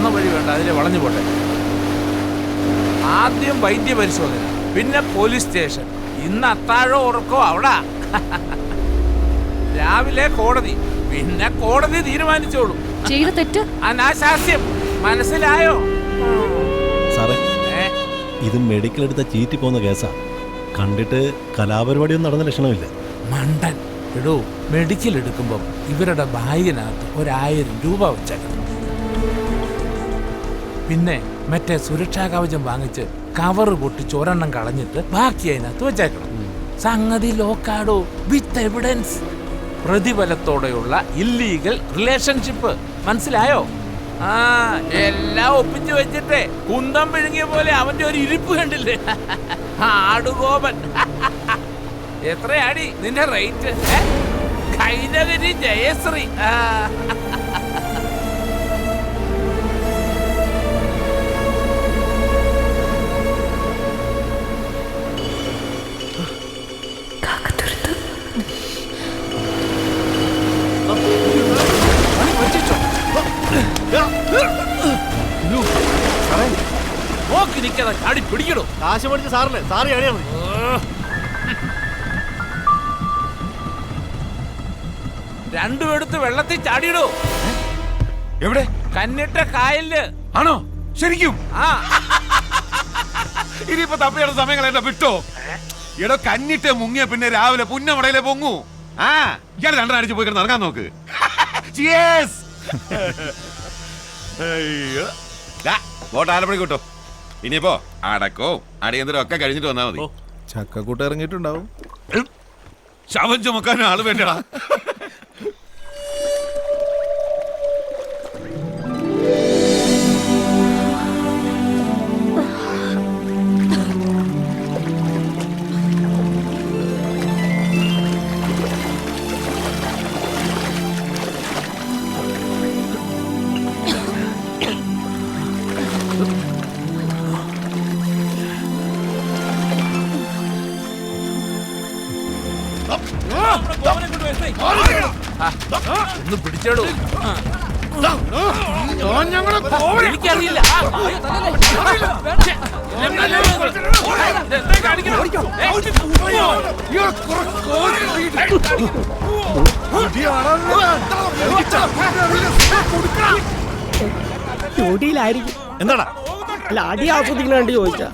വന്ന വഴി വേണ്ട, അതിലെ വളഞ്ഞു പോട്ടെ. ആദ്യം വൈദ്യപരിശോധന, പിന്നെ പോലീസ് സ്റ്റേഷൻ, ഇന്ന് അത്താഴോ ഉറക്കോ അവിടെ. രാവിലെ കോടതി, പിന്നെ കോടതി തീരുമാനിച്ചോളൂ. ചെയ്ത തെറ്റ് അനാശാസ്യം മനസ്സിലായോ? സാറേ, ഇത് മെഡിക്കൽ എടുത്ത ചീറ്റി പോകുന്ന കേസാ. കണ്ടിട്ട് കലാപരിപാടിയൊന്നും നടന്ന ലക്ഷണമില്ല. മണ്ടൻ എടോ, മെഡിക്കൽ എടുക്കുമ്പം ഇവരുടെ ബാഗിനകത്ത് 1000 രൂപ വെച്ചേക്കണം. പിന്നെ മറ്റേ സുരക്ഷാ കവചം വാങ്ങിച്ച് കവറ് പൊട്ടിച്ച് ഒരെണ്ണം കളഞ്ഞിട്ട് ബാക്കി അതിനകത്ത് വെച്ചേക്കണം. സംഗതി ലോക്കാടോ, വിത്ത് എവിഡൻസ്. പ്രതിഫലത്തോടെയുള്ള ഇല്ലീഗൽ റിലേഷൻഷിപ്പ്, മനസ്സിലായോ? എല്ലാം ഒപ്പിച്ചു വെച്ചിട്ടേ കുന്തം വിഴുങ്ങിയ പോലെ അവന്റെ ഒരു ഇരിപ്പ് കണ്ടില്ലേ? ആടുകോപൻ. എത്രയാടി നിന്റെ റേറ്റ്? കൈനകരി ജയശ്രീ. നോക്കി നിൽക്കാതെ ചാടി പിടിക്കണോ? കാശ് പഠിച്ച സാറല്ലേ, സാറ് ചാടിയാ മതി. രണ്ടും എടുത്ത് വെള്ളത്തിൽ ചാടിയിടോ. എവിടെ? കന്നിട്ട കായലില്. ആണോ? ശരിക്കും? ആ, ഇനിയിപ്പോ തപ്പിയുടെ സമയങ്ങൾ എന്നെ വിട്ടോ? എടോ, കന്നിട്ട് മുങ്ങിയ പിന്നെ രാവിലെ പുന്നമടയിലെ പൊങ്ങൂ. ആ, ഇയാൾ രണ്ടെണ്ണം അടിച്ചു പോയി കിടന്ന് ഇറങ്ങാൻ നോക്ക്. വോട്ട് ആലപ്പുഴ കിട്ടോ. ഇനിയിപ്പോ അടക്കോ അടിയന്തരം ഒക്കെ കഴിഞ്ഞിട്ട് വന്നാ മതി. ചക്കക്കൂട്ട് ഇറങ്ങിയിട്ടുണ്ടാവും. ശവം ചുമക്കാൻ ആള് വേണ്ടടാ. ഒന്ന് പിടിച്ചോടൂ. എനിക്കറിയില്ല. എന്താടാ അല്ല, അടി ആസ്വദിക്കണ വേണ്ടി ചോദിച്ചാ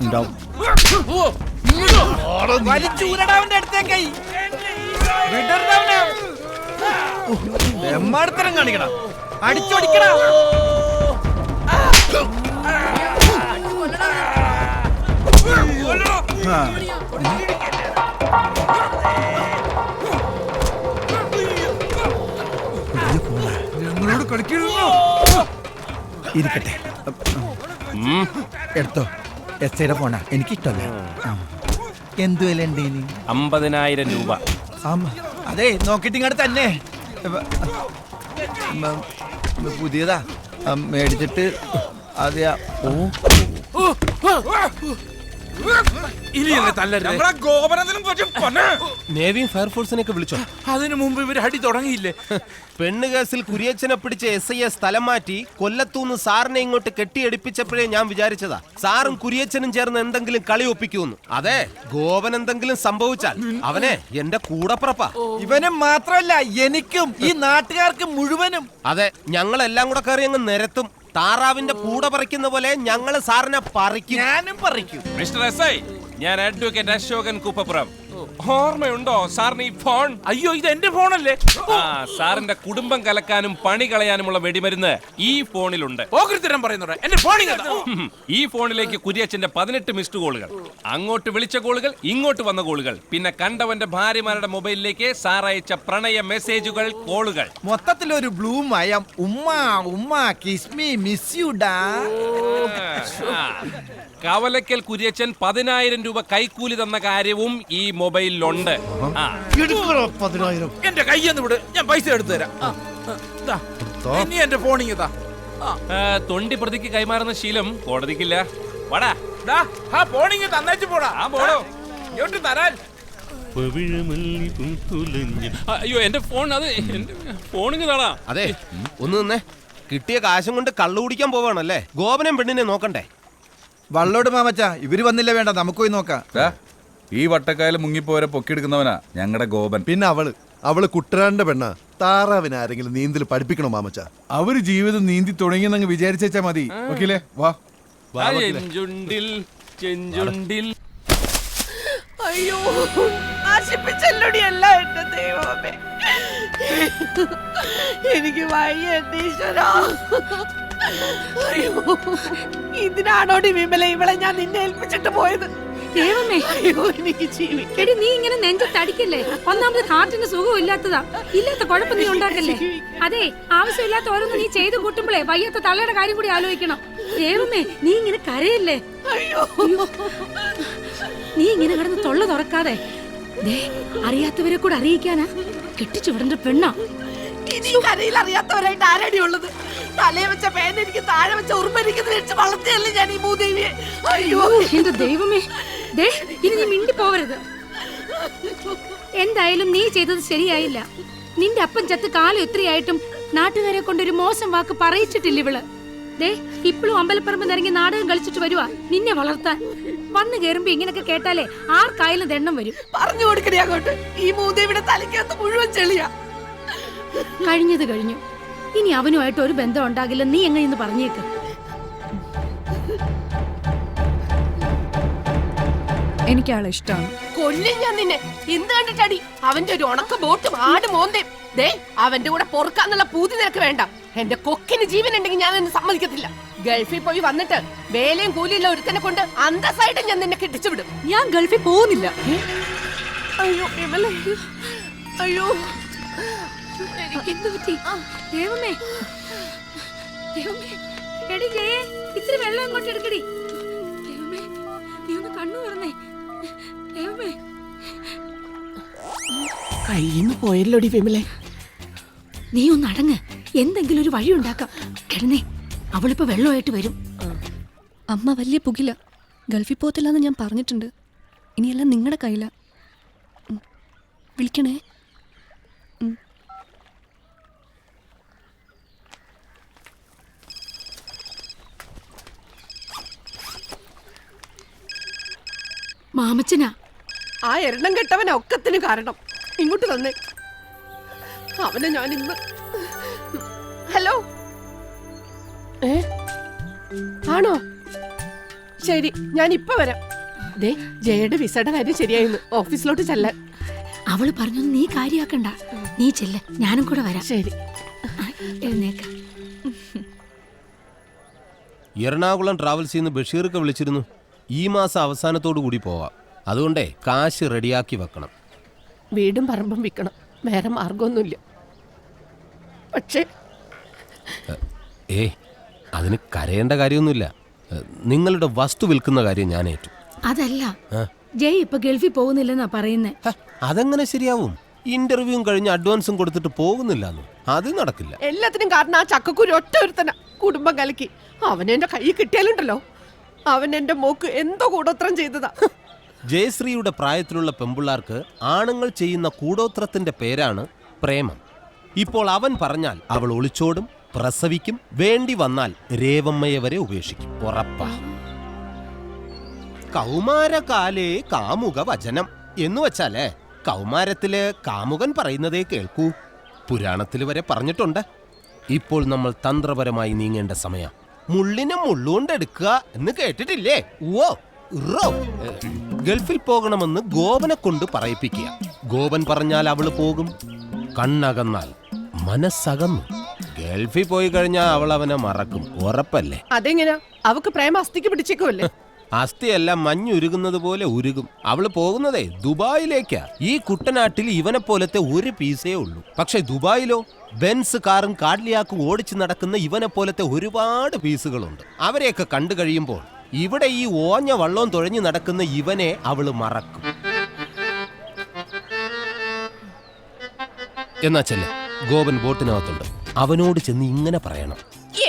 വലിച്ചൂരടാവന്റെ അടുത്തേക്കായി എമ്മാടത്തരം കാണിക്കണം, അടിച്ചോടിക്കണ. ഞങ്ങളോട് കളിക്കരുതോ? ഇരിക്കട്ടെ, എടുത്തോ. എസ് ഐയുടെ ഫോണാ, എനിക്കിഷ്ടല്ല. എന്തു വില ഉണ്ട്? 50,000 രൂപ. അതെ, നോക്കിട്ട് ഇങ്ങോട്ട് തന്നെ. പുതിയതാ, മേടിച്ചിട്ട് അതെയാ. നേവിയും ഫയർഫോഴ്സിനെയൊക്കെ വിളിച്ചോ? അതിനു മുമ്പ് ഇവർ അടി തുടങ്ങിയില്ലേ? പെണ്ണ് കേസിൽ കുര്യച്ചനെ പിടിച്ച SI സ്ഥലം മാറ്റി കൊല്ലത്തൂന്ന് സാറിനെ ഇങ്ങോട്ട് കെട്ടിയടിപ്പിച്ചപ്പോഴേ ഞാൻ വിചാരിച്ചതാ സാറും കുര്യച്ചനും ചേർന്ന് എന്തെങ്കിലും കളി ഒപ്പിക്കൂന്ന്. അതെ, ഗോപൻ എന്തെങ്കിലും സംഭവിച്ചാൽ അവനെ എന്റെ കൂടപ്പുറപ്പാ. ഇവനും മാത്രമല്ല, എനിക്കും ഈ നാട്ടുകാർക്ക് മുഴുവനും. അതെ, ഞങ്ങളെല്ലാം കൂടെ കയറി അങ്ങ് നിരത്തും. താറാവിന്റെ കൂടെ പറിക്കുന്ന പോലെ ഞങ്ങള് സാറിനെ പറിക്കും. ഞാനും പറിക്കും. മിസ്റ്റർ SI, ഞാൻ അഡ്വക്കേറ്റ് അശോകൻ കുപ്പപ്പുറം. ഓർമ്മയുണ്ടോ സാറിന് ഈ ഫോൺ? അയ്യോ, ഇത് എന്റെ ഫോണല്ലേ? സാറിന്റെ കുടുംബം കലക്കാനും പണി കളയാനുമുള്ള വെടിമരുന്ന് ഈ ഫോണിലുണ്ട്. ഓകൃത്തരം പറയുന്നുണ്ട്. എന്റെ ഫോണിൽ ഈ ഫോണിലേക്ക് കുര്യച്ചന്റെ 18 മിസ്ഡ് കോളുകൾ, അങ്ങോട്ട് വിളിച്ച കോളുകൾ, ഇങ്ങോട്ട് വന്ന കോളുകൾ, പിന്നെ കണ്ടവന്റെ ഭാര്യമാരുടെ മൊബൈലിലേക്ക് സാർ അയച്ച പ്രണയ മെസ്സേജുകൾ, കോളുകൾ. മൊത്തത്തിലൊരു ബ്ലൂ മയം. ഉമ്മ ഉമ്മ കിസ് മീ മിസ് യു ഡാ. കവലക്കൽ കുര്യച്ചൻ 10,000 രൂപ കൈക്കൂലി തന്ന കാര്യവും ഈ മൊബൈലിലുണ്ട്. എന്റെ കയ്യെന്ന് വിട്, ഞാൻ പൈസ എടുത്തു തരാം. ഇനി എന്റെ ഫോണിങ് താ. തൊണ്ടി പ്രതിക്ക് കൈമാറുന്ന ശീലം കോടതിക്കില്ല. വാടാ, ഫോണിങ് തന്നേച്ചു പോടാ. പോടോ. ഇങ്ങോട്ട് തരാൻ. അയ്യോ, എന്റെ ഫോൺ, അത് ഫോണിങ് താടാ. അതെ, ഒന്ന് നിന്നേ. കിട്ടിയ കാശും കൊണ്ട് കള്ളു കുടിക്കാൻ പോവാണല്ലേ? ഗോപനം പെണ്ണിനെ നോക്കണ്ടേ? വള്ളോട് മാമച്ച ഇവര് വന്നില്ല, വേണ്ട നമുക്ക് പോയി നോക്കാം. ഈ വട്ടക്കായൽ മുങ്ങിപ്പോരെ പൊക്കിയെടുക്കുന്നവനാ ഞങ്ങളുടെ ഗോപൻ. പിന്നെ അവള് കുട്ടനാടിന്റെ പെണ്ണ. താറാവിന് ആരെങ്കിലും നീന്തൽ പഠിപ്പിക്കണോ മാമച്ച? അവര് ജീവിതം നീന്തി തുടങ്ങിയെന്നങ്ങ് വിചാരിച്ചാ മതി. ഓക്കേലേ വാ. ചെഞ്ചുണ്ടിൽ അയ്യോ, നശിപ്പിച്ചല്ലോടിയല്ല എന്റെ ദൈവമേ. എനിക്ക് വയ്യ എന്റെ ഈശ്വരാ. അയ്യോ, ഇതിനാണോടി വിമല ഇവളെ ഞാൻ നിന്നെ ഏൽപ്പിച്ചിട്ട് പോയത്? ദൈവമേ, അയ്യോ, എനിക്ക് ജീവിക്കണം. എടി നീ ഇങ്ങനെ നെഞ്ചത്തടിക്കല്ലേ. ഒന്നാമത് ഹാർട്ടിന് സുഖം ഇല്ലാത്തതാ. ഇല്ലാത്ത കുഴപ്പം നീ ഉണ്ടാക്കല്ലേ. അതെ, ആവശ്യമില്ലാത്ത ഓരോന്ന് നീ ചെയ്തു കൂട്ടുമ്പോഴേ വയ്യാത്ത തള്ളയുടെ കാര്യം കൂടി ആലോചിക്കണം. ദൈവമേ, നീ ഇങ്ങനെ കരയല്ലേ. അയ്യോ, നീ ഇങ്ങനെ കിടന്ന് തൊള്ള തുറക്കാതെ. ദേ, അറിയാത്തവരെ കൂടെ അറിയിക്കാനാ കെട്ടിച്ചു വിടേണ്ട പെണ്ണാ. ഇനി കരയിൽ അറിയാത്തവരായിട്ട് ആരടി ഉള്ളത്? തലയെ വെച്ച പേന എനിക്ക് താഴെ വെച്ച ഉറുമ്പരിക്കുന്നത് വെച്ച് വളർത്തിയല്ലേ ഞാൻ ഈ ഭൂദേവിയെ. അയ്യോ എന്റെ ദൈവമേ, ദേ ഇനി നീ മിണ്ടി പോവരുത്. എന്തായാലും നീ ചെയ്തത് ശരിയായില്ല. നിന്റെ അപ്പൻ ചത്ത് കാലം എത്രയായിട്ടും നാട്ടുകാരെ കൊണ്ടൊരു മോശം വാക്ക് പറയിച്ചിട്ടില്ല ഇവള്. ദേ ഇപ്പോഴും അമ്പലപ്പറമ്പ് നിറങ്ങി നാടകം കളിച്ചിട്ട് വരുവാ നിന്നെ വളർത്താൻ. വന്നു കേറുമ്പോ ഇങ്ങനൊക്കെ കേട്ടാലേ ആർക്കായാലും ദണ്ണം വരും. പറഞ്ഞു കൊടുക്കണേ അങ്ങോട്ട്. ഈ ഭൂദേവിയുടെ തലയ്ക്കകത്ത് മുഴുവൻ ചെളിയാ. കഴിഞ്ഞത് കഴിഞ്ഞു. ഇനി അവനുമായിട്ട് ഒരു ബന്ധം ഉണ്ടാകില്ല. നീ എങ്ങനെയെന്ന് പറഞ്ഞേക്ക്. എനിക്ക് ആളെ ഇഷ്ടമാണ്. കൊല്ലും ഞാൻ നിന്നെ. എന്ത് കണ്ടിട്ടടി? അവന്റെ ഒരു ഉണക്ക ബോട്ടും ആട് മോന്തേം. ദേ അവന്റെ കൂടെ പൊറുക്കാന്നുള്ള പൂതി നിനക്ക് വേണ്ട. എന്റെ കൊക്കിന് ജീവൻ ഉണ്ടെങ്കിൽ ഞാൻ നിന്നെ സമ്മതിക്കത്തില്ല. ഗൾഫിൽ പോയി വന്നിട്ട് വേലയും കൂലിയുള്ള ഒരുത്തനെ കൊണ്ട് അന്തസ്സായിട്ട് ഞാൻ നിന്നെ കെട്ടിച്ചു വിടും. ഞാൻ ഗൾഫിൽ പോകുന്നില്ല. അയ്യോ വിമല, അയ്യോ എന്ത് പറ്റി? ദൈവമേ, ദൈവമേ, എടി ജയേ, ഇത്തിരി വെള്ളം അങ്ങോട്ട് എടുക്കടി. ദൈവമേ, നീ ഒന്ന് കണ്ണു തുറന്നേ. ദൈവമേ, കയ്യിന്ന് പോയല്ലോടി വിമലെ. നീ ഒന്ന് അടങ്ങ്. എന്തെങ്കിലും ഒരു വഴി ഉണ്ടാക്കാം. കിടന്നേ, അവളിപ്പോ വെള്ളമായിട്ട് വരും. അമ്മ വലിയ പുകില. ഗൾഫിൽ പോകത്തില്ലെന്ന് ഞാൻ പറഞ്ഞിട്ടുണ്ട്. ഇനിയെല്ലാം നിങ്ങളുടെ കയ്യില. വിളിക്കണേ. മാമച്ചനാ. ആ എണ്ണം കെട്ടവനെ ഒക്കത്തിന് കാരണം. ഇങ്ങോട്ട് തന്നെ അവനെ ഞാൻ ഇന്ന്. ഹലോ, ആണോ? ശരി, ഞാൻ ഇപ്പൊ വരാം. ദേ ജയയുടെ വിസയുടെ കാര്യം ശരിയായിരുന്നു. ഓഫീസിലോട്ട് ചെല്ലാൻ. അവള് പറഞ്ഞൊന്നും നീ കാര്യാക്കണ്ട. നീ ചെല്ല, ഞാനും കൂടെ വരാം. ശരി, എഴുന്നേക്ക. എറണാകുളം ട്രാവൽസിൽ നിന്ന് ബഷീർക്ക് വിളിച്ചിരുന്നു. ഈ മാസം അവസാനത്തോടു കൂടി പോവാം. അതുകൊണ്ടേ കാശ് റെഡിയാക്കി വെക്കണം. വീടും പറമ്പും വിൽക്കണം. വേറെ മാർഗമൊന്നുമില്ല. പക്ഷേ അതിന് കരയേണ്ട കാര്യമൊന്നുമില്ല. നിങ്ങളുടെ വസ്തു വിൽക്കുന്ന കാര്യം ഞാൻ ഏറ്റു. അതല്ല, ജയ് ഇപ്പൊ ഗൾഫിൽ പോകുന്നില്ലെന്നാ പറയുന്നേ. അതെങ്ങനെ ശരിയാവും? ഇന്റർവ്യൂവും കഴിഞ്ഞ് അഡ്വാൻസും കൊടുത്തിട്ട് പോകുന്നില്ലെന്നു. അത് നടക്കില്ല. എല്ലാത്തിനും കാരണം ആ ചക്കക്കുരു ഒറ്റ ഒരുത്തന. കുടുംബം കലക്കി അവനെന്റെ കൈ കിട്ടിയാലുണ്ടല്ലോ, അവൻ എന്റെ മോക്ക് എന്തോ കൂടോത്രം ചെയ്തതാ. ജയശ്രീയുടെ പ്രായത്തിലുള്ള പെമ്പിള്ളാർക്ക് ആണുങ്ങൾ ചെയ്യുന്ന കൂടോത്രത്തിന്റെ പേരാണ് പ്രേമം. ഇപ്പോൾ അവൻ പറഞ്ഞാൽ അവൾ ഒളിച്ചോടും, പ്രസവിക്കും, വേണ്ടി വന്നാൽ രേവമ്മയെ വരെ ഉപേക്ഷിക്കും. ഉറപ്പാ. കൗമാരകാലേ കാമുക വചനം എന്ന് വെച്ചാലേ കൗമാരത്തില് കാമുകൻ പറയുന്നതേ കേൾക്കൂ. പുരാണത്തിൽ വരെ പറഞ്ഞിട്ടുണ്ട്. ഇപ്പോൾ നമ്മൾ തന്ത്രപരമായി നീങ്ങേണ്ട സമയം. മുള്ളിനെ മുള്ളുകൊണ്ടെടുക്കുക എന്ന് കേട്ടിട്ടില്ലേ? ഓ ഗൾഫിൽ പോകണമെന്ന് ഗോപനെ കൊണ്ട് പറയിപ്പിക്കുക. ഗോപൻ പറഞ്ഞാൽ അവള് പോകും. കണ്ണകന്നാൽ മനസ്സകന്നു. ഗൾഫിൽ പോയി കഴിഞ്ഞാൽ അവൾ അവനെ മറക്കും. ഉറപ്പല്ലേ? അതെങ്ങനെയാ? അവക്ക് പ്രേമ അസ്ഥിക്ക് പിടിച്ചേക്കുമല്ലേ? അസ്ഥിയെല്ലാം മഞ്ഞുരുകുന്നത് പോലെ ഉരുകും. അവള് പോകുന്നതേ ദുബായിലേക്കാ. ഈ കുട്ടനാട്ടിൽ ഇവനെ പോലത്തെ ഒരു പീസേ ഉള്ളൂ. പക്ഷെ ദുബായിലോ ബെൻസ് കാറും കാഡ്ലിയാക്കും ഓടിച്ചു നടക്കുന്ന ഇവനെ പോലത്തെ ഒരുപാട് പീസുകളുണ്ട്. അവരെയൊക്കെ കണ്ടു കഴിയുമ്പോൾ ഇവിടെ ഈ ഓഞ്ഞ വള്ളവും തുഴഞ്ഞു നടക്കുന്ന ഇവനെ അവള് മറക്കും. എന്നാ ചെല്ല, ഗോപൻ ബോട്ടിനകത്തുണ്ട്. അവനോട് ചെന്ന് ഇങ്ങനെ പറയണം: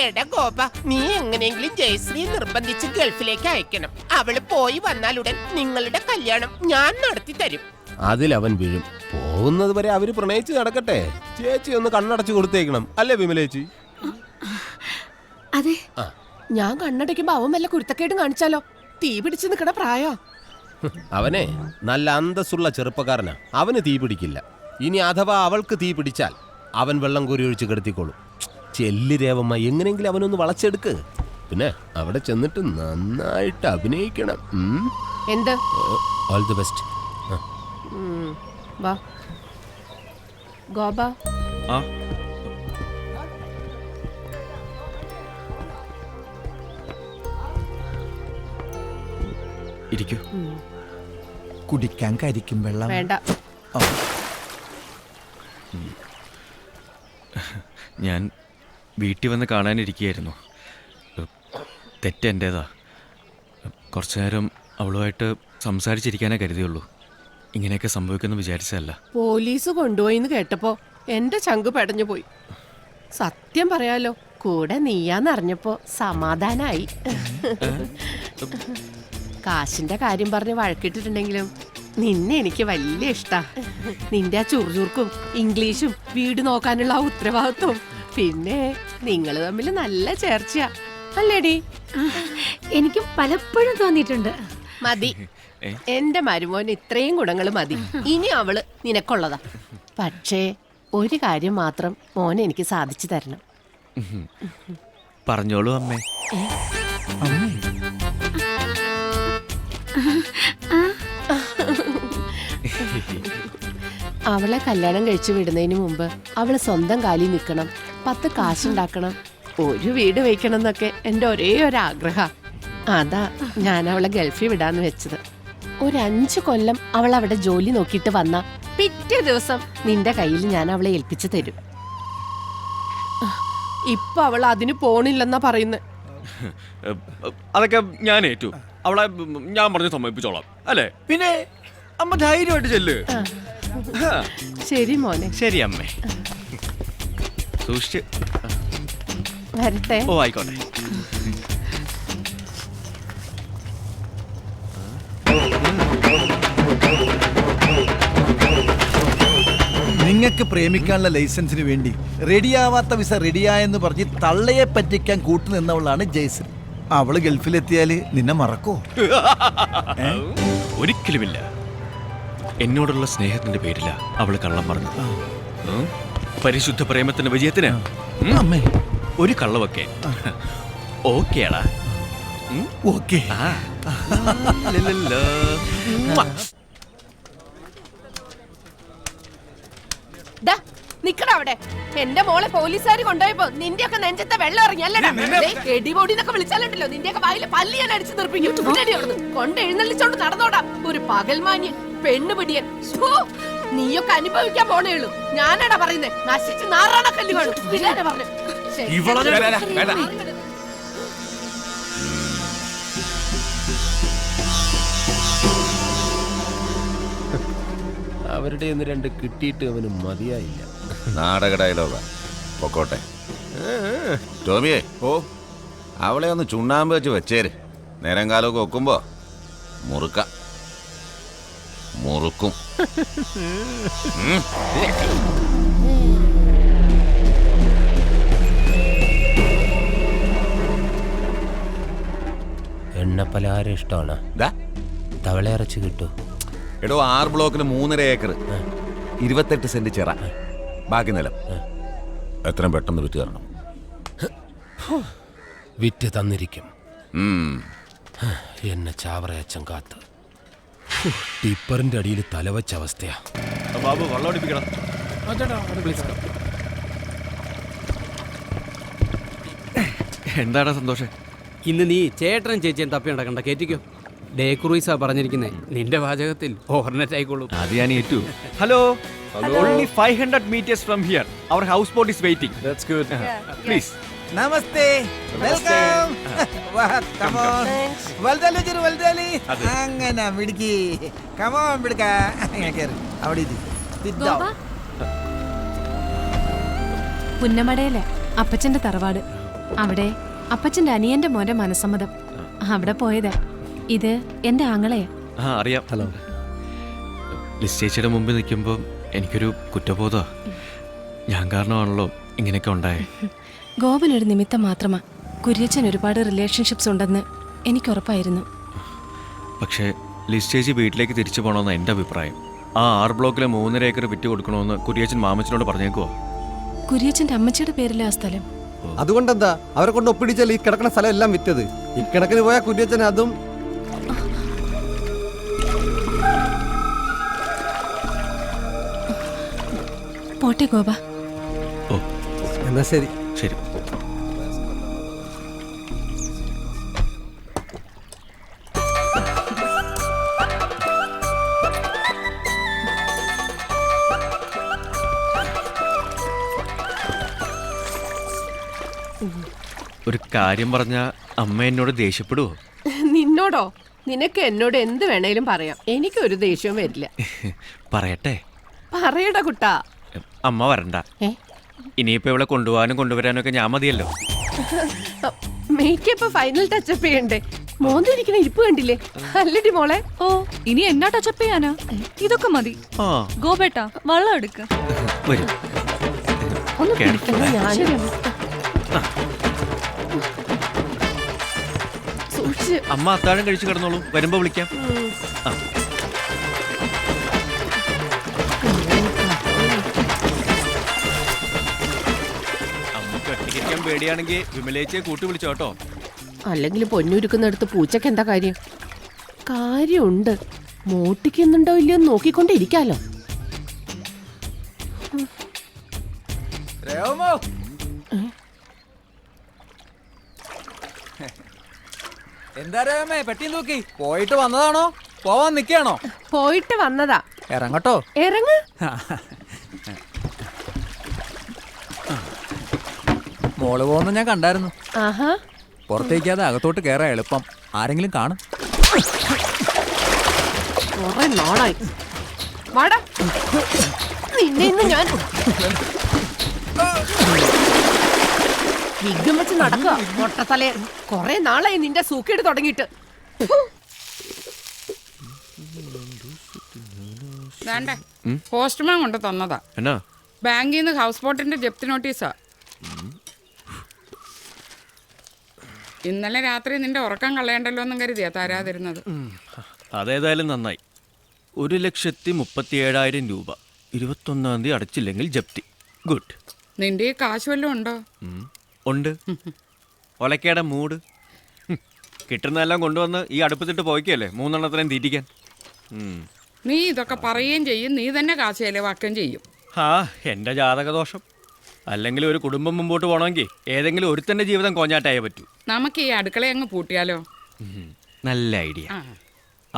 എടാ ഗോപ, നീ എങ്ങനെയെങ്കിലും ജയശ്രീ നിർബന്ധിച്ച് ഗൾഫിലേക്ക് അയക്കണം. അവള് പോയി വന്നാലുടൻ നിങ്ങളുടെ കല്യാണം ഞാൻ നടത്തി തരും. അതിലവൻ വീഴും. പോകുന്നത് വരെ അവര് പ്രണയിച്ച് നടക്കട്ടെ. ചേച്ചി ഒന്ന് കണ്ണടച്ചു കൊടുത്തേക്കണം, അല്ലേ വിമലേച്ചി? അതെ. ഞാൻ കണ്ണടയ്ക്കുമ്പോ അവൻ വല്ല കുരുത്തക്കേടും കാണിച്ചാലോ? തീ പിടിച്ച് നിക്കണ പ്രായോ. അവനെ നല്ല അന്തസ്സുള്ള ചെറുപ്പക്കാരനാ, അവന് തീ പിടിക്കില്ല. ഇനി അഥവാ അവൾക്ക് തീ പിടിച്ചാൽ അവൻ വെള്ളം കോരി ഒഴിച്ച് കിടത്തിക്കോളും. ചെല്ലി രേവമ്മ, എങ്ങനെയെങ്കിലും അവനൊന്ന് വളച്ചെടുക്ക്. പിന്നെ അവിടെ ചെന്നിട്ട് നന്നായിട്ട് അഭിനയിക്കണം. എന്ത്? All the best. വാ ഗോപ. ഇരിക്കൂ. കുടിക്കാൻ കരിക്കും വെള്ളം വേണ്ട. ഞാൻ വീട്ടിൽ വന്ന് കാണാനിരിക്കുകയായിരുന്നു. തെറ്റെൻ്റേതാ. കുറച്ചു നേരം അവളുമായിട്ട് സംസാരിച്ചിരിക്കാനേ കരുതിയുള്ളൂ. ഇങ്ങനെയൊക്കെ സംഭവിക്കുമെന്ന് വിചാരിച്ചതല്ല. പോലീസ് കൊണ്ടുപോയിന്ന് കേട്ടപ്പോ എന്റെ ചങ്ക് പെടഞ്ഞു പോയി. സത്യം പറയാലോ, കൂടെ നീയാന്നറിഞ്ഞപ്പോ സമാധാനായി. കാശിന്റെ കാര്യം പറഞ്ഞ് വഴക്കിട്ടിട്ടുണ്ടെങ്കിലും നിന്നെ എനിക്ക് വലിയ ഇഷ്ടാ. നിന്റെ ആ ചുറുചുറുക്കും ഇംഗ്ലീഷും വീട് നോക്കാനുള്ള ആ ഉത്തരവാദിത്വം, പിന്നെ നിങ്ങൾ തമ്മിൽ നല്ല ചേർച്ചയാ, അല്ലേടി? എനിക്കും പലപ്പോഴും തോന്നിയിട്ടുണ്ട്. മതി, എന്റെ മരുമോന് ഇത്രയും ഗുണങ്ങൾ മതി. ഇനി അവള് നിനക്കുള്ളതാ. പക്ഷേ ഒരു കാര്യം മാത്രം മോനെ എനിക്ക് സാധിച്ചു തരണം. പറഞ്ഞോളൂ അമ്മേ. അവളെ കല്യാണം കഴിച്ചു വിടുന്നതിന് മുമ്പ് അവള് സ്വന്തം കാലിൽ നിൽക്കണം, 10 കാശുണ്ടാക്കണം, ഒരു വീട് വയ്ക്കണം എന്നൊക്കെ എൻ്റെ ഒരേ ഒരു ആഗ്രഹ. അതാ ഞാൻ അവളെ ഗൾഫിൽ വിടാന്ന് വെച്ചത്. ഒരു 5 കൊല്ലം അവൾ അവിടെ ജോലി നോക്കിയിട്ട് വന്ന പിറ്റേ ദിവസം നിന്റെ കയ്യിൽ ഞാൻ അവളെ ഏൽപ്പിച്ചു തരും. ഇപ്പൊ അവൾ അതിന് പോണില്ലെന്നാ പറയുന്നത്. അതൊക്കെ ഞാൻ ഏറ്റു. അവളെ ഞാൻ പറഞ്ഞ് സമ്മതിപ്പിച്ചോളാം, അല്ലേ? പിന്നെ അമ്മ ധൈര്യമായിട്ട് ചെല്ല്. ശരി മോനെ. ശരി അമ്മേ. സൂക്ഷിച്ച് വരട്ടെ. ഓ ആയിക്കോട്ടെ. നിങ്ങൾക്ക് പ്രേമിക്കാനുള്ള ലൈസൻസിന് വേണ്ടി റെഡിയാവാത്ത വിസ റെഡിയായെന്ന് പറഞ്ഞ് തള്ളയെ പറ്റിക്കാൻ കൂട്ടുനിന്നവളാണ് ജയ്സൺ. അവള് ഗൾഫിലെത്തിയാല് നിന്നെ മറക്കോ? ഒരിക്കലുമില്ല. എന്നോടുള്ള സ്നേഹത്തിന്റെ പേരില അവള് കള്ളം പറഞ്ഞു. പരിശുദ്ധ പ്രേമത്തിന്റെ വിജയത്തിന് ഒരു കള്ളവൊക്കെ ഓക്കേടാ. ഓക്കേ. നിക്കടാ അവിടെ. എന്റെ മോളെ പോലീസുകാർ കൊണ്ടുപോയപ്പോ നിന്റെയൊക്കെ നെഞ്ചത്തെ വെള്ളം ഇറങ്ങി അല്ലടാ. എടിപൊടി എന്നൊക്കെ വിളിച്ചാലുണ്ടല്ലോ നിന്റെയൊക്കെ വായില് പല്ലി ഞാൻ അടിച്ചു നിർപ്പിക്കും. കൊണ്ട് എഴുന്നള്ളിച്ചോണ്ട് നടന്നോടാ ഒരു പകൽമാന്യൻ പെണ്ണുപിടിയൻ. നീയൊക്കെ അനുഭവിക്കാൻ പോണേ ഉള്ളൂ. ഞാനാടാ പറയുന്നേ, നശിച്ച് നാറാണ കല്ല് കാണും. ഇല്ലാതെ പറഞ്ഞു. അവരുടെ ഒന്ന് 2 കിട്ടിയിട്ട് അവന് മതിയായില്ല. നാടക ഡയലോഗ പൊക്കോട്ടെ. ടോമിയെ, അവളെ ഒന്ന് ചുണ്ണാമ്പ് വെച്ച് വെച്ചേര്. നേരം കാലമൊക്കെ വെക്കുമ്പോ മുറുക്കും. എണ്ണപ്പലഹാരം ഇഷ്ടമാണ്. തവള ഇറച്ചി കിട്ടൂ. എടോ 6 ബ്ലോക്കിന് 3.5 ഏക്കർ, 28 സെന്റ് ചെറ, ബാക്കി നിലം. എത്രയും പെട്ടെന്ന് വിറ്റ് തരണം. വിറ്റ് തന്നിരിക്കും. എന്നെ ചാവറയച്ചൻ കാത്ത് ടിപ്പറിന്റെ അടിയിൽ തലവച്ച അവസ്ഥയാ. ബാബു വെള്ളം അടിപ്പിക്കണം. എന്താടാ സന്തോഷം? ഇന്ന് നീ ചേട്ടനും ചേച്ചിയും തപ്പി നടക്കണ്ട, കേറ്റിക്കോ. ഡേ ക്രൂയിസാ പറഞ്ഞിരിക്കുന്നേ. നിന്റെ വാചകത്തിൽ ഓവർനെറ്റ് ആയിക്കോളൂ. അത് ഞാൻ ഏറ്റു. Hello, only 500 meters from here. Our houseboat is waiting. That's good. Please. നമസ്തേ, വെൽക്കം. Come on. വൽദാലി ജരു വൽദാലി. അങ്ങനെ മിടുക്കി. കം ഓൺ മിടുക്ക. കേറ്. അവിടെ ഇരി. Sit down. പുന്നമടയിലെ അപ്പച്ചന്റെ തറവാട്. അവിടെ അപ്പച്ചന്റെ അനിയന്റെ മോന്റെ മനസ്സമ്മതം. അവിടെ പോയതാ. ഇത് എന്റെ ആങ്ങളെയാ. അറിയാം. ഹലോ. ലിസ്റ്റേച്ചിയുടെ മുമ്പിൽ നിൽക്കുമ്പോൾ എനിക്കൊരു കുറ്റബോധമാണ്. ഞാൻ കാരണമാണല്ലോ ഇങ്ങനെയൊക്കെ ഉണ്ടായേ. ഗോപനൊരു നിമിത്തം മാത്രമാ. കുര്യച്ചൻ ഒരുപാട് റിലേഷൻഷിപ്സ് ഉണ്ടെന്ന് എനിക്ക് ഉറപ്പായിരുന്നു. പക്ഷേ ലിസ് ചേച്ചി വീട്ടിലേക്ക് തിരിച്ചു പോകണമെന്ന് എൻ്റെ അഭിപ്രായം. ആ 6 ബ്ലോക്കിലെ 3.5 ഏക്കർ വിറ്റ് കൊടുക്കണമെന്ന് കുര്യച്ചൻ മാമച്ചനോട് പറഞ്ഞേക്കുവോ? കുര്യച്ചന്റെ അമ്മച്ചിയുടെ പേരിലെ ആ സ്ഥലം. അതുകൊണ്ടെന്താ അവരെ കൊണ്ട് ഒപ്പിടിച്ചാൽ ഈ കിടക്കുന്ന സ്ഥലം എല്ലാം വിറ്റത്. ഇക്കണക്കിന് പോയ കുര്യച്ചൻ അതും. പോട്ടെ ഗോപ. ഓ എന്നാ ശരി. ശരി. ഒരു കാര്യം പറഞ്ഞ അമ്മ എന്നോട് ദേഷ്യപ്പെടുവോ? നിന്നോടോ? നിനക്ക് എന്നോട് എന്ത് വേണേലും പറയാം, എനിക്കൊരു ദേഷ്യവും വരില്ല. പറയട്ടെ? പറയടാ കുട്ടാ. അമ്മ വരണ്ട. ഇനിയിപ്പോ ഇവിടെ കൊണ്ടുപോകാനും കൊണ്ടുവരാനും ഒക്കെ ഞാൻ മതിയല്ലോ. മേക്കപ്പ് ഫൈനൽ ടച്ചപ്പ് ചെയ്യണ്ടേ? മോന്തിരിക്കുന്ന ഇരിപ്പ് കണ്ടില്ലേ? അല്ലടി മോളെ. ഓ ഇനി എന്നാ ടച്ചപ്പ് ചെയ്യാനാ? ഇതൊക്കെ മതി. ഗോപേട്ടാ വെള്ളം എടുക്ക. വരും. ഒന്ന് പിടിക്കണ്ട, ഞാനും അമ്മ അത്താഴം കഴിച്ചു കിടന്നോളൂ, വരുമ്പോ വിളിക്കാം. അമ്മക്ക് ഒറ്റയ്ക്കാൻ പേടിയാണെങ്കിൽ വിമലേച്ചയെ കൂട്ടി വിളിച്ചോ കേട്ടോ. അല്ലെങ്കിൽ പൊന്നുരുക്കുന്നിടത്ത് പൂച്ചക്ക് എന്താ കാര്യം? കാര്യമുണ്ട്. മോട്ടിക്കുന്നുണ്ടോ ഇല്ലയോ നോക്കിക്കൊണ്ടിരിക്കാലോ. എന്താ രേമേ പെട്ടി നോക്കി? പോയിട്ട് വന്നതാണോ പോവാൻ നിക്കാണോ? പോയിട്ട് വന്നതാ. ഇറങ്ങട്ടോ. ഇറങ്ങ്. മോള് പോകുന്ന ഞാൻ കണ്ടായിരുന്നു. ആഹാ. പുറത്തേക്കാതെ അകത്തോട്ട് കയറാൻ എളുപ്പം. ആരെങ്കിലും കാണും. കുറെ നാളായി. വാടാ. നിന്നെ ഇന്ന് ഞാൻ വിഗ്ഗം വെച്ച് നടക്കുക മൊട്ടത്തലേ. കൊറേ നാളായി നിന്റെ സൂക്കേട് തുടങ്ങിയിട്ട്. പോസ്റ്റ്മാൻ കൊണ്ട് തന്നതാ. എന്നാ? ബാങ്കിൽ നിന്ന് ഹൗസ് ബോട്ടിന്റെ ജപ്തി നോട്ടീസാ. ഇന്നലെ രാത്രി നിന്റെ ഉറക്കം കളയണ്ടല്ലോ എന്നും കരുതിയാ തരാതിരുന്നത്. അതേതായാലും നന്നായി. 1,37,000 രൂപ 21-ാം തീയതി അടച്ചില്ലെങ്കിൽ ജപ്തി. ഗുഡ്. നിന്റെ ഈ കാശ് വല്ലതും ഉണ്ടോ? ഉണ്ട്. ഒലക്കേടെ മൂട്. കിട്ടുന്നതെല്ലാം കൊണ്ടുവന്ന് ഈ അടുപ്പത്തിട്ട് പോയിക്കല്ലേ 3 എണ്ണത്തിനെയും തീറ്റിക്കാൻ. നീ ഇതൊക്കെ പറയുകയും ചെയ്യും, നീ തന്നെ കാശ് ചെലവാക്കുകയും ചെയ്യും. എൻ്റെ ജാതകദോഷം. അല്ലെങ്കിൽ ഒരു കുടുംബം മുമ്പോട്ട് പോകണമെങ്കിൽ ഏതെങ്കിലും ഒരുത്തൻ്റെ ജീവിതം കോഞ്ഞാട്ടായേ പറ്റൂ. നമുക്ക് ഈ അടുക്കള അങ്ങ് പൂട്ടിയാലോ? നല്ല ഐഡിയ.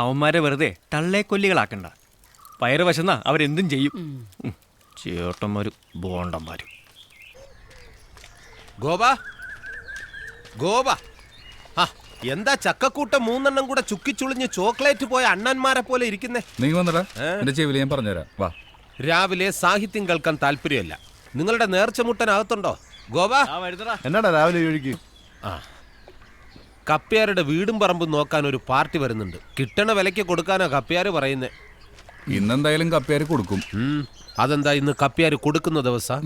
അവന്മാരെ വെറുതെ തള്ളേക്കൊല്ലികളാക്കണ്ട. പയറ് വശന്നാ അവരെന്തും ചെയ്യും. ചേട്ടന്മാരും ബോണ്ടന്മാരും. ഗോപ ഗോപ, എന്താ ചക്കക്കൂട്ടം 3 എണ്ണം കൂടെ ചുക്കിച്ചുളിഞ്ഞ് ചോക്ലേറ്റ് പോയ അണ്ണന്മാരെ പോലെ ഇരിക്കുന്നേ? നീ വന്നടാ, എന്റെ ചെവിയിൽ ഞാൻ പറഞ്ഞുതരാം. വാ. രാവിലെ സാഹിത്യം കേൾക്കാൻ താല്പര്യമല്ല. നിങ്ങളുടെ നേർച്ചമുട്ടനകത്തുണ്ടോ? ഗോപ എന്നാടാ രാവിലെ ഒഴുകി? കപ്പ്യാരുടെ വീടും പറമ്പും നോക്കാൻ ഒരു പാർട്ടി വരുന്നുണ്ട്. കിട്ടണ വിലയ്ക്ക് കൊടുക്കാനാ കപ്പ്യാര് പറയുന്നേ. ഇന്നെന്തായാലും കപ്പ്യാര് കൊടുക്കും. അതെന്താ ഇന്ന് കപ്പ്യാര് കൊടുക്കുന്ന ദിവസം?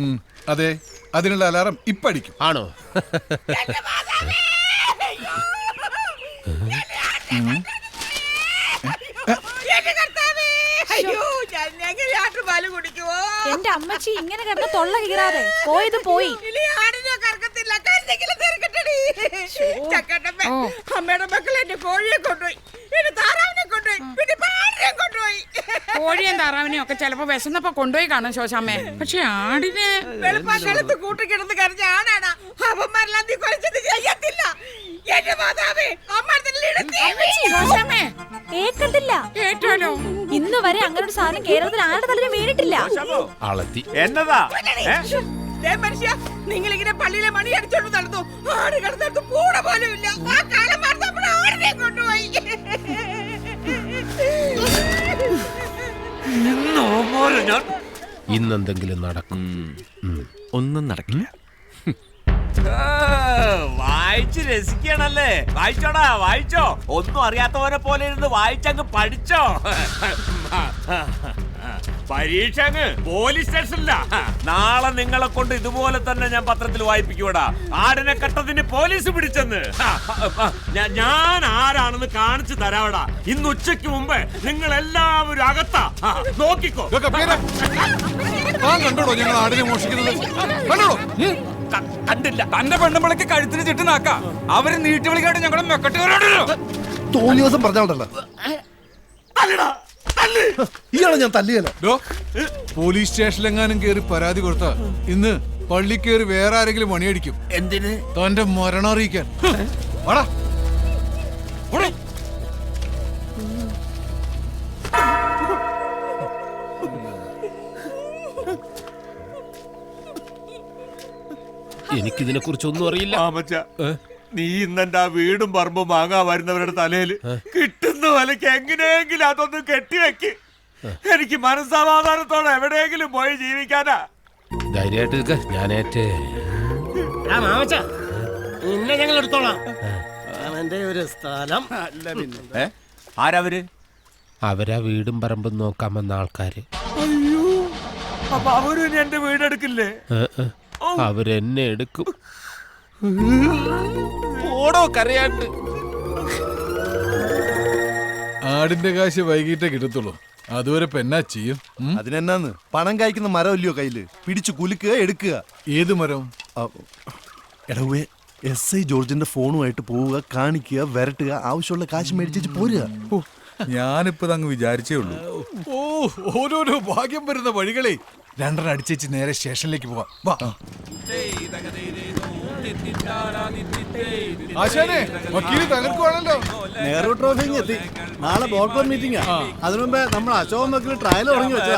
അതെ, അതിനുള്ള അലാറം ഇപ്പടിക്കും. ആണോ? എന്റെ അമ്മച്ചി ഇങ്ങനെ കിടന്ന് തൊള്ള കീറാതെ പോയത് പോയി. അമ്മയുടെ മക്കൾ എന്റെ കോഴിയെ കൊണ്ടുപോയി, എന്റെ താറാവിനെ കൊണ്ടുപോയി, പിന്നെ പാടിനെ കൊണ്ടുപോയി. കോഴിയും താറാവിനെയും ഒക്കെ ചിലപ്പോ വിശന്നപ്പോ കൊണ്ടുപോയി കാണും ശോശാമ്മേ. പക്ഷെ ആടിനെ വെളുപ്പാക്കാലത്ത് കൂട്ടിക്കിടന്ന് കരഞ്ഞ ആടാണ്. അവന്മാരെല്ലാം നീ കുറച്ചത് ചെയ്യത്തില്ല. എന്റെ മാതാവേ, കേട്ടോലോ, ഇന്ന് വരെ അങ്ങനെ ഒരു സാധനം കേരളത്തിൽ ആരുടെ തലയിൽ വീണിട്ടില്ല. എന്നതാ മനുഷ്യ, നിങ്ങളിങ്ങനെ പള്ളിയിലെ മണി അടിച്ചോണ്ട് നടന്നു. ആട് കിടന്നിടത്ത് പൂട പോലും ഇല്ല. ആ കാലം മറന്നപ്പോൾ ആടിനെ കൊണ്ടുപോയി. ഇന്നെന്തെങ്കിലും നടക്കും. ഒന്നും നടക്കില്ല. വായിച്ച് രസിക്കണല്ലേ? വായിച്ചോടാ, വായിച്ചോ. ഒന്നും അറിയാത്തവരെ പോലെ ഇരുന്ന് വായിച്ചങ്ങ് പഠിച്ചോ. പരീക്ഷ അങ്ങ് പോലീസ് സ്റ്റേഷനില്ല. നാളെ നിങ്ങളെ കൊണ്ട് ഇതുപോലെ തന്നെ ഞാൻ പത്രത്തിൽ വായിപ്പിക്കൂടാ. ആടിനെ കട്ടതിന് പോലീസ് പിടിച്ചെന്ന്. ഞാൻ ആരാണെന്ന് കാണിച്ചു തരാവടാ. ഇന്ന് ഉച്ചയ്ക്ക് മുമ്പ് നിങ്ങൾ എല്ലാവരും അകത്താ. നോക്കിക്കോ. കണ്ടോടോ ഞങ്ങൾ ആടിനെ മോഷിക്കുന്നത്? കണ്ടില്ല. തന്റെ പെണ്ണുമ്പളക്ക് കഴുത്തിന് ചുറ്റുനാക്ക. അവര് നീട്ടി വിളിക്കാണ്ട് ഞങ്ങളെ മെക്കെട്ടുകാരോടല്ലോ. തോന്നിയ ദിവസം പറഞ്ഞാലോ ഇയാളെ ഞാൻ തല്ലിയല്ലോ. പോലീസ് സ്റ്റേഷനിലെങ്ങാനും കയറി പരാതി കൊടുത്ത ഇന്ന് പള്ളി കയറി വേറെ ആരെങ്കിലും പണിയടിക്കും. എന്തിന്? തന്റെ മരണം അറിയിക്കാൻ. വാടാ. എനിക്കിതിനെ കുറിച്ചൊന്നും അറിയില്ല. നീ ഇന്നെന്റെ ആ വീടും പറമ്പും വാങ്ങാൻ വരുന്നവരുടെ തലയിൽ കിട്ടുന്ന വിലക്ക് എങ്ങനെയെങ്കിലും അതൊന്നും കെട്ടിവെക്ക്. എനിക്ക് മനസ്സമാധാനത്തോടെ എവിടെയെങ്കിലും പോയി ജീവിക്കാനാ. ധൈര്യമായിട്ട് ഞാനേറ്റ് ഞങ്ങൾ എടുത്തോളാം. അവന്റെ ഒരു സ്ഥലം ആരവര്? അവരാ വീടും പറമ്പും നോക്കാൻ വന്ന ആൾക്കാര്. അയ്യോ, അപ്പൊ അവരും എന്റെ വീടെടുക്കില്ലേ? അവരെന്നെ എടുക്കും. ഓടോ കരയാണ്ട്. ആടിന്റെ കാശ് വൈകിട്ടേ കിട്ടത്തുള്ളൂ. അതുവരെ പെന്നാ ചെയ്യും. അതിനെന്നാന്ന് പണം കായ്ക്കുന്ന മരം ഇല്ലയോ കയ്യില്? പിടിച്ചു കുലുക്കുക, എടുക്കുക. ഏത് മരം? എടവേ SI ജോർജിന്റെ ഫോണുമായിട്ട് പോവുക, കാണിക്കുക, വരട്ടുക, ആവശ്യമുള്ള കാശ് മേടിച്ചു പോരുക. ഞാനിപ്പോ അങ്ങ് വിചാരിച്ചേ ഉള്ളൂ. ഓരോരോ ഭാഗ്യം വരുന്ന വഴികളെ. രണ്ടെണ്ണം അടിച്ചേച്ച് നേരെ സ്റ്റേഷനിലേക്ക് പോവാം. വാ. ആശാനെ, വക്കീല് തകർക്കുവാണല്ലോ. നെഹ്റു ട്രോഫി എത്തി. നാളെ ബോർഡ് കോർ മീറ്റിംഗാ. അതിനു മുമ്പേ നമ്മൾ അശോകൻ വക്കീൽ ട്രയൽ തുടങ്ങി വെച്ചാ.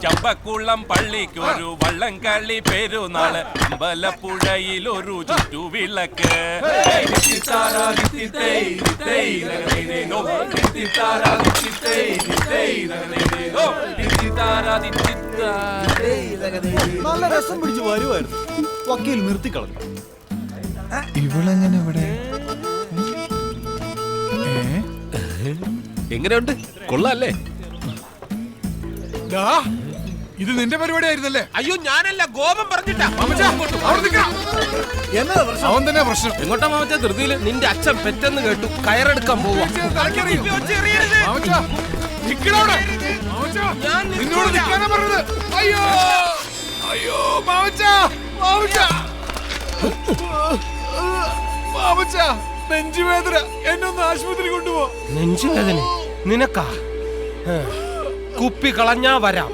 ചമ്പക്കുളം പള്ളിക്കൊരു വള്ളം കളി പെരുന്നാള്, അമ്പലപ്പുഴയിലൊരു ചുറ്റുവിളക്ക്. നല്ല രസം പിടിച്ച് വരുമായിരുന്നു. വക്കീൽ നിർത്തിക്കളഞ്ഞു. ഇവളെങ്ങനെ ഇവിടെ? എങ്ങനെയുണ്ട്? കൊള്ളാല്ലേ? ഇത് നിന്റെ പരിപാടി ആയിരുന്നല്ലേ? അയ്യോ, ഞാനല്ല, ഗോപം പറഞ്ഞിട്ടാ. അവൻ തന്നെ പ്രശ്നം. എങ്ങോട്ടാ മാമച്ച ധൃതിയില്? നിന്റെ അച്ഛൻ പെറ്റെന്ന് കേട്ടു. കയറെടുക്കാൻ പോവാ. നിന്നോട് നിൽക്കാനാ പറഞ്ഞത്. അയ്യോ അയ്യോ മാമച്ച, മാമച്ച, മാമച്ച, നെഞ്ചുവേദന. എന്നൊന്ന് ആശുപത്രി കൊണ്ടുപോ. നെഞ്ചുവേദന നിനക്കാ? കുപ്പി കളഞ്ഞാ വരാം.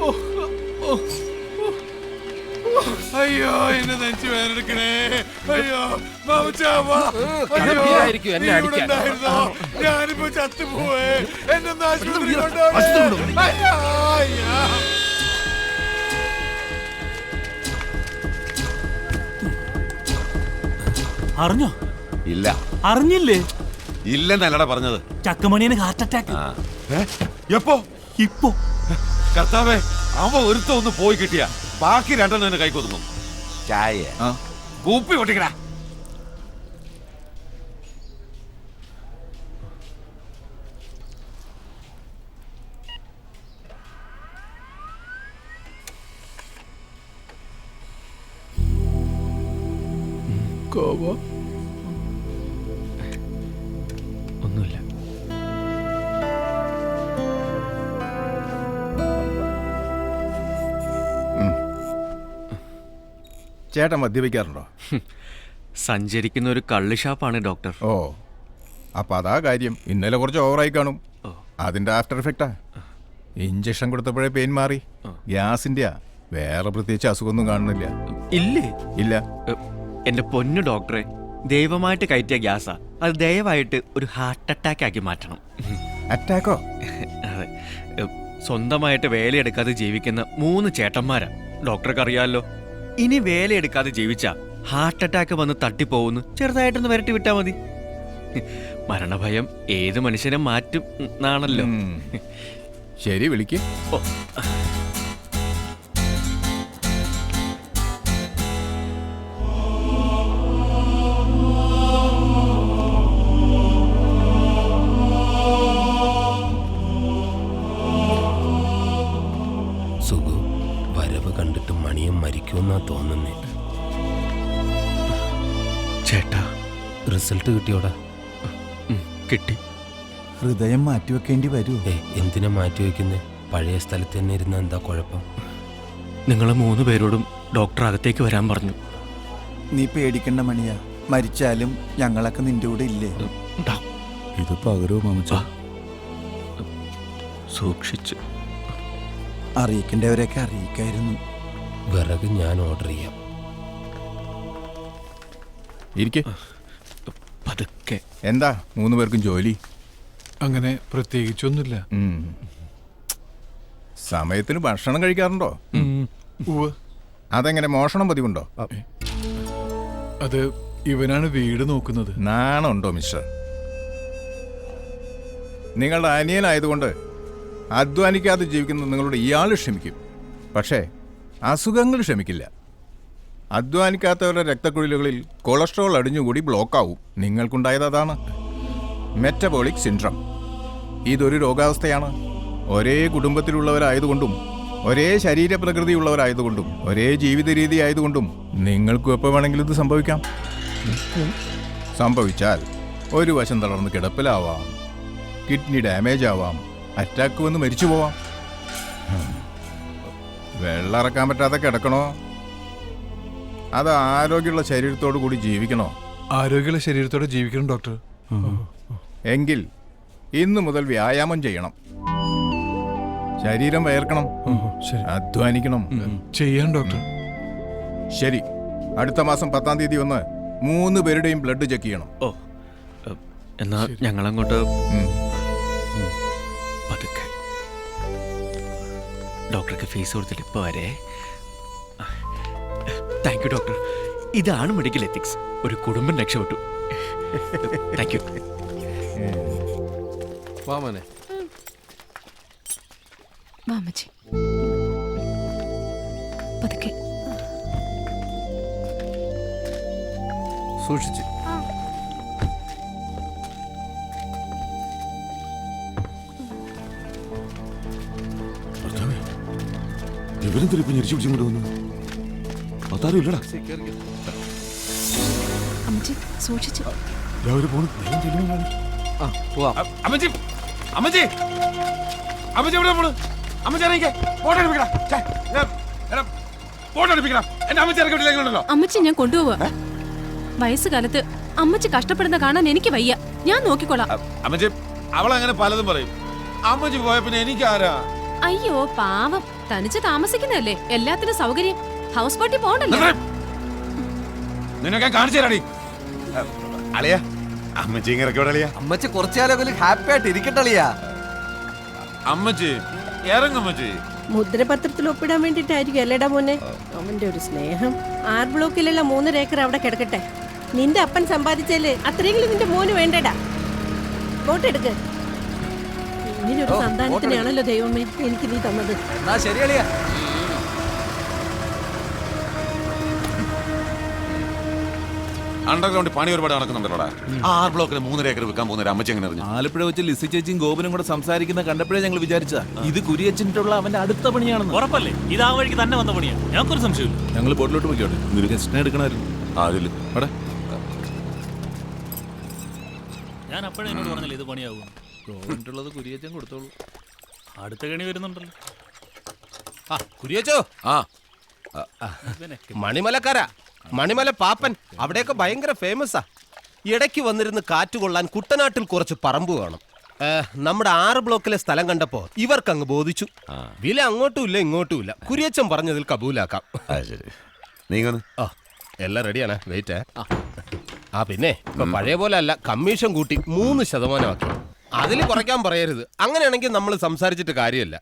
അയ്യോ, എന്നെ നെഞ്ചു വേദനിക്കണേ. അയ്യോ മാമച്ച, എന്നെ അടിക്കാൻ. ഞാനിപ്പോ ചത്തുപോയേ. എന്നൊന്ന് ആശുപത്രി കൊണ്ടുപോ. അറിഞ്ഞോ? ഇല്ല. അറിഞ്ഞില്ലേ? ഇല്ലെന്നല്ലടാ പറഞ്ഞത്. ചക്കമണിയന് ഹാർട്ട് അറ്റാക്ക്. എപ്പോ? ഇപ്പോ. കർത്താവേ, അവ ഒരുത്ത ഒന്ന് പോയി കിട്ടിയ ബാക്കി രണ്ടെണ്ണം എന്നെ കൈക്കൊതുങ്ങും. ചായ കൂപ്പി പൊട്ടിക്കടാ. ഒന്നുമില്ല. ചേട്ടൻ മദ്യപിക്കാറുണ്ടോ? സഞ്ചരിക്കുന്ന ഒരു കള്ള് ഷാപ്പാണ് ഡോക്ടർ. ഓ, അപ്പൊ അതാ കാര്യം. ഇന്നലെ കുറച്ച് ഓവറായി കാണും. അതിന്റെ ആഫ്റ്റർ എഫക്റ്റാ. ഇഞ്ചക്ഷൻ കൊടുത്തപ്പോഴേ പെയിൻ മാറി. ഗ്യാസിന്റെയാ. വേറെ പ്രത്യേകിച്ച് അസുഖമൊന്നും കാണുന്നില്ല. ഇല്ലേ? ഇല്ല. എന്റെ പൊന്നു ഡോക്ടറെ, ദൈവമായിട്ട് കയറ്റിയ ഗ്യാസാ. അത് ദയവായിട്ട് ഒരു ഹാർട്ട് അറ്റാക്ക് ആക്കി മാറ്റണം. അറ്റാക്കോ? അതെ. സ്വന്തമായിട്ട് വേലയെടുക്കാതെ ജീവിക്കുന്ന 3 ചേട്ടന്മാരാ. ഡോക്ടർക്ക് അറിയാമല്ലോ. ഇനി വേലയെടുക്കാതെ ജീവിച്ചാ ഹാർട്ട് അറ്റാക്ക് വന്ന് തട്ടിപ്പോവുന്നു. ചെറുതായിട്ടൊന്ന് വരട്ടി വിട്ടാ മതി. മരണഭയം ഏത് മനുഷ്യനെ മാറ്റും എന്നാണല്ലോ. ശരി, വിളിക്ക്. ഓ, മരിക്കുമെന്നാ തോന്നുന്നേ. ചേട്ടാ, റിസൾട്ട് കിട്ടിയോടാ? കിട്ടി. ഹൃദയം മാറ്റിവെക്കേണ്ടി വരുമോ? എന്തിനാ മാറ്റിവെക്കുന്നേ? പഴയ സ്ഥലത്ത് തന്നെ ഇരുന്ന എന്താ കുഴപ്പം? നിങ്ങൾ 3 പേരോടും ഡോക്ടർ അകത്തേക്ക് വരാൻ പറഞ്ഞു. നീ പേടിക്കണ്ട മണിയാ, മരിച്ചാലും ഞങ്ങളൊക്കെ നിന്റെ കൂടെ ഇല്ലേ? ഇത് പകരോ മാമച്ച? സൂക്ഷിച്ച്. അറിയിക്കേണ്ടവരെയൊക്കെ അറിയിക്കായിരുന്നു. വിറക് ഞാൻ ഓർഡർ ചെയ്യാം. ഇരിക്കെ. പതുക്കെ. എന്താ 3 പേർക്കും ജോലി? അങ്ങനെ പ്രത്യേകിച്ചൊന്നുമില്ല. സമയത്തിന് ഭക്ഷണം കഴിക്കാറുണ്ടോ? അതെങ്ങനെ, മോഷണം പതിവുണ്ടോ? അത് ഇവനാണ് വീട് നോക്കുന്നത്. നാണുണ്ടോ മിസ്റ്റർ? നിങ്ങളുടെ അനിയനായതുകൊണ്ട് അധ്വാനിക്കാതെ ജീവിക്കുന്ന നിങ്ങളോട് ഇയാൾ ക്ഷമിക്കും, പക്ഷേ അസുഖങ്ങൾ ക്ഷമിക്കില്ല. അധ്വാനിക്കാത്തവരുടെ രക്തക്കുഴലുകളിൽ കൊളസ്ട്രോൾ അടിഞ്ഞുകൂടി ബ്ലോക്കാവും. നിങ്ങൾക്കുണ്ടായത് അതാണ്, മെറ്റബോളിക് സിൻഡ്രം. ഇതൊരു രോഗാവസ്ഥയാണ്. ഒരേ കുടുംബത്തിലുള്ളവരായതുകൊണ്ടും ഒരേ ശരീരപ്രകൃതിയുള്ളവരായതുകൊണ്ടും ഒരേ ജീവിത രീതി ആയതുകൊണ്ടും നിങ്ങൾക്കും എപ്പോൾ വേണമെങ്കിലും ഇത് സംഭവിക്കാം. സംഭവിച്ചാൽ ഒരു വശം തളർന്ന് കിടപ്പിലാവാം, കിഡ്നി ഡാമേജ് ആവാം, അറ്റാക്ക് വന്ന് മരിച്ചു പോവാം. വെള്ളം ഇറക്കാൻ പറ്റാതെ കിടക്കണോ, അത് ആരോഗ്യമുള്ള ശരീരത്തോടു കൂടി ജീവിക്കണോ? ആരോഗ്യമുള്ള ശരീരത്തോടെ ജീവിക്കണം ഡോക്ടർ. എങ്കിൽ ഇന്നു മുതൽ വ്യായാമം ചെയ്യണം, ശരീരം വയർക്കണം, അധ്വാനിക്കണം. ചെയ്യാൻ ഡോക്ടർ. ശരി, അടുത്ത മാസം 10-ാം തീയതി വന്ന് 3 പേരുടെയും ബ്ലഡ് ചെക്ക് ചെയ്യണം. ഓ, എന്നാ ഞങ്ങളങ്ങോട്ട് പതുക്കെ. ഡോക്ടർക്ക് ഫീസ് കൊടുത്തിട്ട് ഇപ്പോൾ വരെ. Thank you doctor. ഇതാണ് മെഡിക്കൽ എത്തിക്സ്. ഒരു കുടുംബം രക്ഷപ്പെട്ടു. Thank you. വാമനെ. വാമച്ചി പതുക്കെ. സൂക്ഷിച്ച്. ഇവരെന്തിനാ ഇപ്പൊ ഞെരിച്ചു പിടിച്ചും കൊണ്ടുവന്നു? അതാരും ഇല്ലടാ. അമ്മച്ചി സൂക്ഷിച്ച്. രാവിലെ പോണു. അമ്മച്ചി, അമ്മച്ചി, അമ്മച്ചി എവിടെ പോണു? അമ്മച്ചി ഇറങ്ങിക്കേ, ഫോട്ടോ എടുപ്പിക്കണം. ഫോട്ടോ എടുപ്പിക്കണം. എന്റെ അമ്മച്ചി ഇറക്കി വിട്ടില്ലെങ്കിലുണ്ടല്ലോ. അമ്മച്ചി ഞാൻ കൊണ്ടുപോവാ. വയസ്സുകാലത്ത് അമ്മച്ചി കഷ്ടപ്പെടുന്ന കാണാൻ എനിക്ക് വയ്യ. ഞാൻ നോക്കിക്കോളാം. അമ്മച്ചി, അവളങ്ങനെ പലതും പറയും. അമ്മച്ചി പോയ പിന്നെ എനിക്കാരാ? അയ്യോ പാവം, തനിച്ച് താമസിക്കുന്നതല്ലേ, എല്ലാത്തിനും സൗകര്യം. ഹൗസ് ബോട്ടിൽ പോകണ്ടല്ലോ. നിന്നൊക്കെ കാണിച്ചു തരാടി. അളിയാ, അമ്മച്ചി ഇറക്കി വിടളിയാ. അമ്മച്ചി കുറച്ചുകാലം ഹാപ്പി ആയിട്ട് ഇരിക്കട്ടളിയാ. അമ്മച്ചി ഇറങ്ങമ്മച്ചി. മുദ്രപത്രത്തിൽ ഒപ്പിടാൻ വേണ്ടിട്ടായിരിക്കും അല്ലേടാ മോനെ അവന്റെ ഒരു സ്നേഹം. 6 ബ്ലോക്കിലുള്ള 3 ഏക്കർ അവിടെ കിടക്കട്ടെ. നിന്റെ അപ്പൻ സമ്പാദിച്ചാല് അത്രയെങ്കിലും നിന്റെ മോന് വേണ്ടടാ. വോട്ടെടുക്ക്. ഇങ്ങനൊരു സന്താനത്തിനാണല്ലോ ദൈവമേ എനിക്ക് നീ തന്നത്. എന്നാ ശരി അളിയാ. അണ്ടർഗ്രൗണ്ട് പണി ഒരുപാട് നടക്കുന്നുണ്ടല്ലോടാ. 6 ബ്ലോക്കിൽ 3 ഏക്കർ വിൽക്കാൻ പോകുന്ന അമ്മച്ചി എങ്ങനെ അറിഞ്ഞു? ആലപ്പുഴ വെച്ച് ലിസി ചേച്ചിയും ഗോപനും കൂടെ സംസാരിക്കുന്ന കണ്ടപ്പോഴേ ഞങ്ങൾ വിചാരിച്ചാ ഇത് കുരിയച്ചനുള്ള അവന്റെ അടുത്ത പണിയാണെന്ന്. ഉറപ്പല്ലേ ഇത് ആ വഴിക്ക് തന്നെ വന്ന പണിയാണ്? ഞങ്ങൾക്കൊരു സംശയമില്ല. ഞങ്ങൾ ബോട്ടിലോട്ട് പോയിക്കോട്ടെ. നിനക്ക് ഗസ്റ്റിനെ എടുക്കണമായിരുന്നു. അവിടെ ഞാൻ അപ്പോഴേ എന്നോട് പറഞ്ഞില്ല ഇത് പണിയാവും. ഗോവനിട്ടുള്ളത് കുരിയച്ചൻ കൊടുത്തോളൂ. അടുത്ത കണി വരുന്നുണ്ടല്ലോ. കുരിയച്ചോ. മണിമലക്കാരാ, മണിമല പാപ്പൻ. അവിടെയൊക്കെ ഭയങ്കര ഫേമസാ. ഇടയ്ക്ക് വന്നിരുന്ന് കാറ്റ് കൊള്ളാൻ കുട്ടനാട്ടിൽ കുറച്ച് പറമ്പ് വേണം. നമ്മുടെ 6 ബ്ലോക്കിലെ സ്ഥലം കണ്ടപ്പോ ഇവർക്ക് അങ്ങ് ബോധിച്ചു. വില അങ്ങോട്ടും ഇല്ല ഇങ്ങോട്ടും ഇല്ല. കുരിയച്ചൻ പറഞ്ഞതിൽ കബൂലാക്കാം. എല്ലാം റെഡിയാണ്. വെയിറ്റ്. പിന്നെ ഇപ്പൊ പഴയ പോലെ അല്ല, കമ്മീഷൻ കൂട്ടി 3% ആക്കി. അതിൽ കുറയ്ക്കാൻ പറയരുത്. അങ്ങനെയാണെങ്കിൽ നമ്മൾ സംസാരിച്ചിട്ട് കാര്യമല്ല.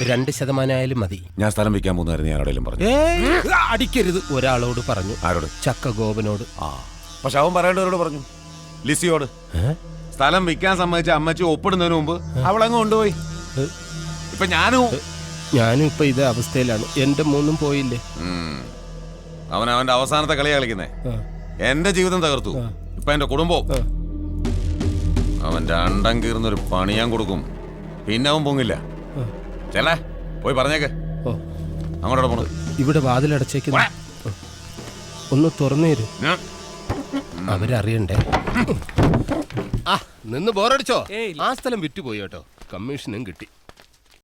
2% ആയാലും മതി. ഞാൻ സ്ഥലം വിൽക്കാൻ പോകുന്നതായിരുന്നു ഞാൻ ആരോടെങ്കിലും പറഞ്ഞു. അടിക്കരുത്. ഒരാളോട് പറഞ്ഞു. ആരോട്? ചക്ക ഗോപനോട്. പക്ഷെ അവൻ പറയേണ്ടവരോട് പറഞ്ഞു, ലിസിയോട്. സ്ഥലം വിൽക്കാൻ സമ്മതിച്ച അമ്മച്ചി ഒപ്പിടുന്നതിന് മുമ്പ് അവളങ്ങ് കൊണ്ടുപോയി. ഇപ്പൊ ഞാനും ഇപ്പൊ ഇതേ അവസ്ഥയിലാണ്. എന്റെ 3 പോയില്ലേ. അവൻ അവന്റെ അവസാനത്തെ കളിയാ കളിക്കുന്നേ. എന്റെ ജീവിതം തകർത്തു. ഇപ്പൊ എന്റെ കുടുംബവും. അവൻ 2 കീർന്നൊരു പണി ഞാൻ കൊടുക്കും. പിന്നെ അവൻ പൊങ്ങില്ല. ചെല്ലേ പോയി പറഞ്ഞേക്ക്. അങ്ങോട്ടാ പോണത്? ഇവിടെ വാതിലടച്ചേക്കുന്നു. ഒന്ന് തുറന്നേരും, അവരറിയണ്ടേ. നിന്ന് ബോറടിച്ചോ? ആ സ്ഥലം വിറ്റുപോയി കേട്ടോ, കമ്മീഷനും കിട്ടി.